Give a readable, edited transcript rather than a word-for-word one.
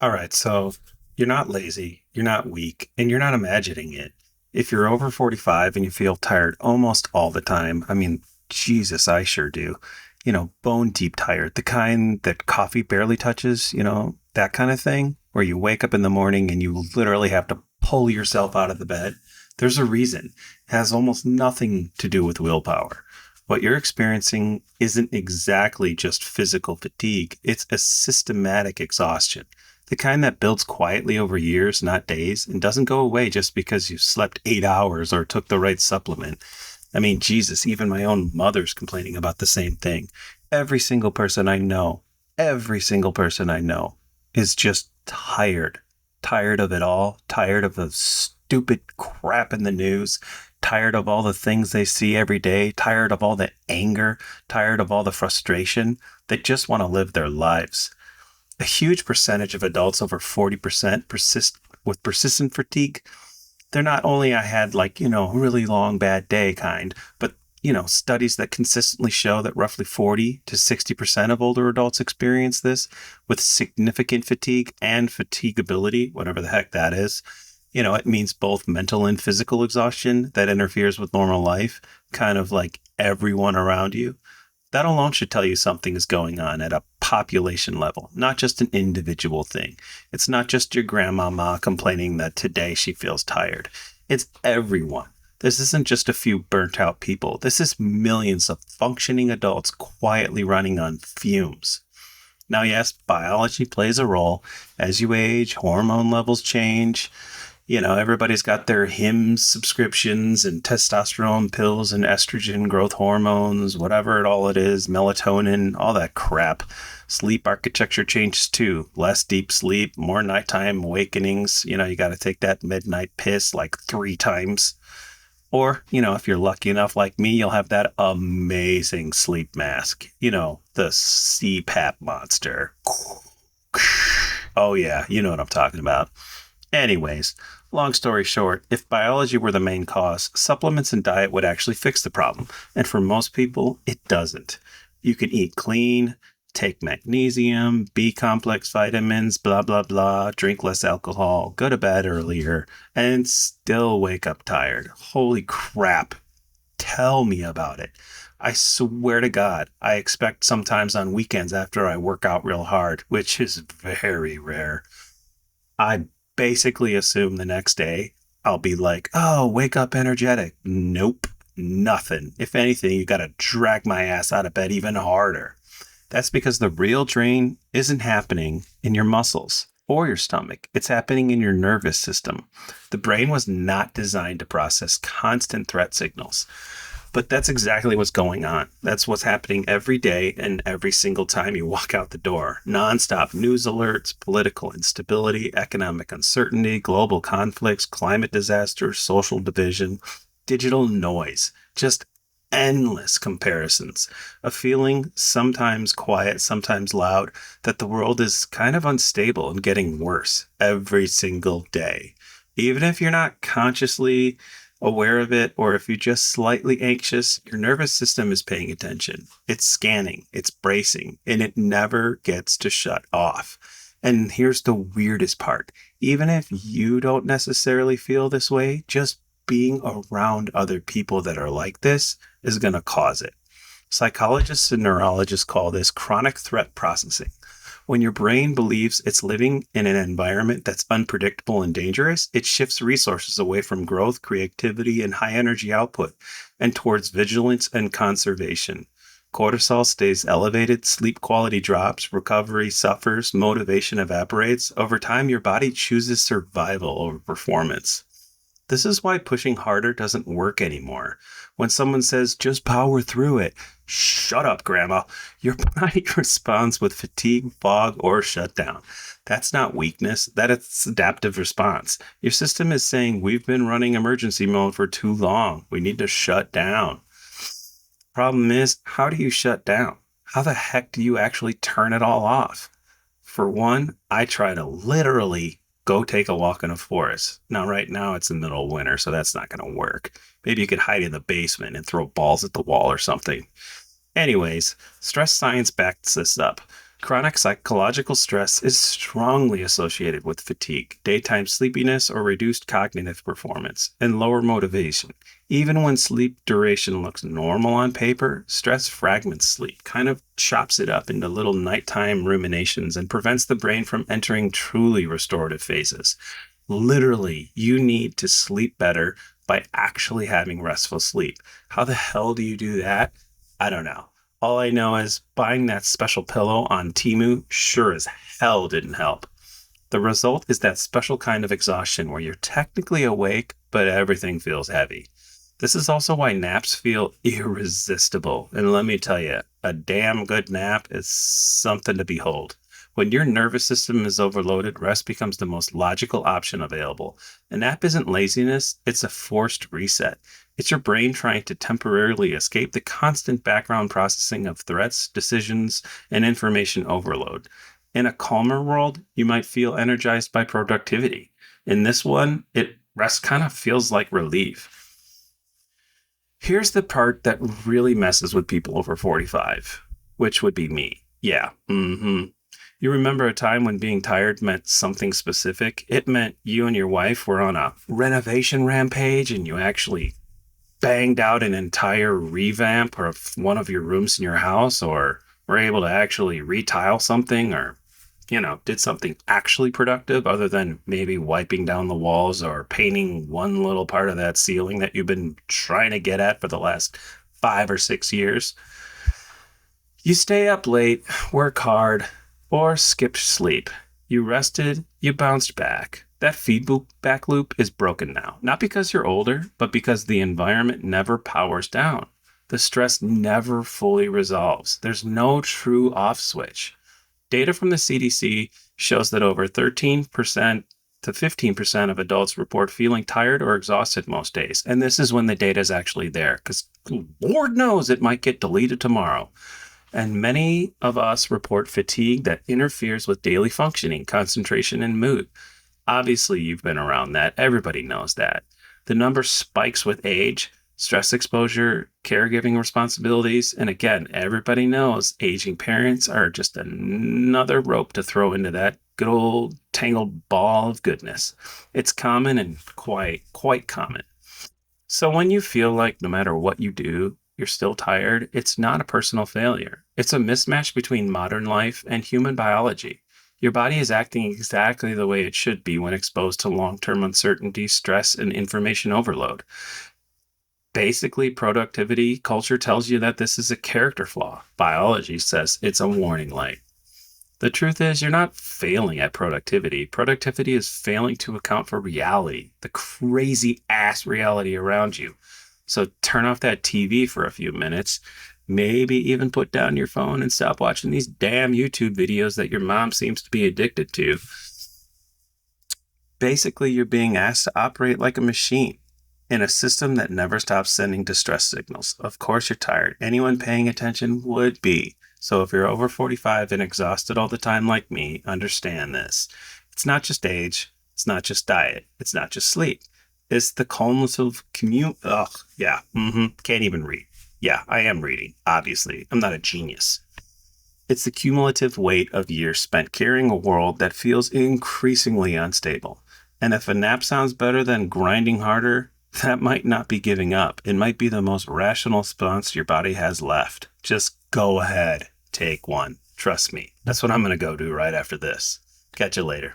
All right, so you're not lazy, you're not weak, and you're not imagining it. If you're over 45 and you feel tired almost all the time, I mean, Jesus, I sure do. Bone deep tired, the kind that coffee barely touches, that kind of thing, where you wake up in the morning and you literally have to pull yourself out of the bed. There's a reason. It has almost nothing to do with willpower. What you're experiencing isn't exactly just physical fatigue, it's a systematic exhaustion, the kind that builds quietly over years, not days, and doesn't go away just because you slept 8 hours or took the right supplement. I mean, Jesus, even my own mother's complaining about the same thing. Every single person I know, every single person I know is just tired. Tired of it all, tired of the stupid crap in the news, tired of all the things they see every day, tired of all the anger, tired of all the frustration. They just want to live their lives. A huge percentage of adults, over 40%, persist with persistent fatigue. They're not only I had really long bad day kind, but studies that consistently show that roughly 40 to 60% of older adults experience this with significant fatigue and fatigability, whatever the heck that is. It means both mental and physical exhaustion that interferes with normal life, kind of like everyone around you. That alone should tell you something is going on at a population level, not just an individual thing. It's not just your grandmama complaining that today she feels tired. It's everyone. This isn't just a few burnt out people. This is millions of functioning adults quietly running on fumes. Now, yes, biology plays a role. As you age, hormone levels change. Everybody's got their Hims subscriptions and testosterone pills and estrogen growth hormones, whatever it is, melatonin, all that crap. Sleep architecture changes too. Less deep sleep, more nighttime awakenings. You got to take that midnight piss like 3 times. Or, if you're lucky enough like me, you'll have that amazing sleep mask. The CPAP monster. Oh, yeah, you know what I'm talking about. Anyways, long story short, if biology were the main cause, supplements and diet would actually fix the problem. And for most people, it doesn't. You can eat clean, take magnesium, B complex vitamins, blah, blah, blah, drink less alcohol, go to bed earlier, and still wake up tired. Holy crap. Tell me about it. I swear to God, I expect sometimes on weekends after I work out real hard, which is very rare. I basically assume the next day I'll be like, oh, wake up energetic. Nope, nothing. If anything, you got to drag my ass out of bed even harder. That's because the real drain isn't happening in your muscles or your stomach. It's happening in your nervous system. The brain was not designed to process constant threat signals. But that's exactly what's going on. That's what's happening every day and every single time you walk out the door. Nonstop news alerts, political instability, economic uncertainty, global conflicts, climate disasters, social division, digital noise. Just endless comparisons. A feeling, sometimes quiet, sometimes loud, that the world is kind of unstable and getting worse every single day. Even if you're not consciously aware of it, or if you're just slightly anxious, your nervous system is paying attention. It's scanning, it's bracing, and it never gets to shut off. And here's the weirdest part. Even if you don't necessarily feel this way, just being around other people that are like this is going to cause it. Psychologists and neurologists call this chronic threat processing. When your brain believes it's living in an environment that's unpredictable and dangerous, it shifts resources away from growth, creativity, and high energy output and towards vigilance and conservation. Cortisol stays elevated, sleep quality drops, recovery suffers, motivation evaporates. Over time, your body chooses survival over performance. This is why pushing harder doesn't work anymore. When someone says, just power through it, shut up, Grandma. Your body responds with fatigue, fog, or shutdown. That's not weakness. That's adaptive response. Your system is saying, we've been running emergency mode for too long. We need to shut down. Problem is, how do you shut down? How the heck do you actually turn it all off? For one, I try to literally go take a walk in a forest. Now, right now, it's the middle of winter, so that's not going to work. Maybe you could hide in the basement and throw balls at the wall or something. Anyways, stress science backs this up. Chronic psychological stress is strongly associated with fatigue, daytime sleepiness, or reduced cognitive performance, and lower motivation. Even when sleep duration looks normal on paper, stress fragments sleep, kind of chops it up into little nighttime ruminations and prevents the brain from entering truly restorative phases. Literally, you need to sleep better by actually having restful sleep. How the hell do you do that? I don't know. All I know is buying that special pillow on Temu sure as hell didn't help. The result is that special kind of exhaustion where you're technically awake, but everything feels heavy. This is also why naps feel irresistible. And let me tell you, a damn good nap is something to behold. When your nervous system is overloaded, rest becomes the most logical option available. A nap isn't laziness, it's a forced reset. It's your brain trying to temporarily escape the constant background processing of threats, decisions, and information overload. In a calmer world, you might feel energized by productivity. In this one, rest kind of feels like relief. Here's the part that really messes with people over 45, which would be me. Yeah, You remember a time when being tired meant something specific? It meant you and your wife were on a renovation rampage and you actually banged out an entire revamp of one of your rooms in your house, or were able to actually retile something, or did something actually productive other than maybe wiping down the walls or painting one little part of that ceiling that you've been trying to get at for the last 5 or 6 years. You stay up late, work hard, or skip sleep. You rested, you bounced back. That feedback loop is broken now, not because you're older, but because the environment never powers down. The stress never fully resolves. There's no true off switch. Data from the CDC shows that over 13% to 15% of adults report feeling tired or exhausted most days. And this is when the data is actually there, because Lord knows it might get deleted tomorrow. And many of us report fatigue that interferes with daily functioning, concentration, and mood. Obviously, you've been around that. Everybody knows that. The number spikes with age, stress exposure, caregiving responsibilities. And again, everybody knows aging parents are just another rope to throw into that good old tangled ball of goodness. It's common and quite common. So when you feel like no matter what you do, you're still tired, it's not a personal failure. It's a mismatch between modern life and human biology. Your body is acting exactly the way it should be when exposed to long-term uncertainty, stress, and information overload. Basically, productivity culture tells you that this is a character flaw. Biology says it's a warning light. The truth is, you're not failing at productivity. Productivity is failing to account for reality, the crazy ass reality around you. So turn off that TV for a few minutes. Maybe even put down your phone and stop watching these damn YouTube videos that your mom seems to be addicted to. Basically, you're being asked to operate like a machine in a system that never stops sending distress signals. Of course, you're tired. Anyone paying attention would be. So if you're over 45 and exhausted all the time like me, understand this. It's not just age. It's not just diet. It's not just sleep. It's the cumulative commute. Can't even read. Yeah, I am reading, obviously. I'm not a genius. It's the cumulative weight of years spent carrying a world that feels increasingly unstable. And if a nap sounds better than grinding harder, that might not be giving up. It might be the most rational response your body has left. Just go ahead, take one. Trust me. That's what I'm going to go do right after this. Catch you later.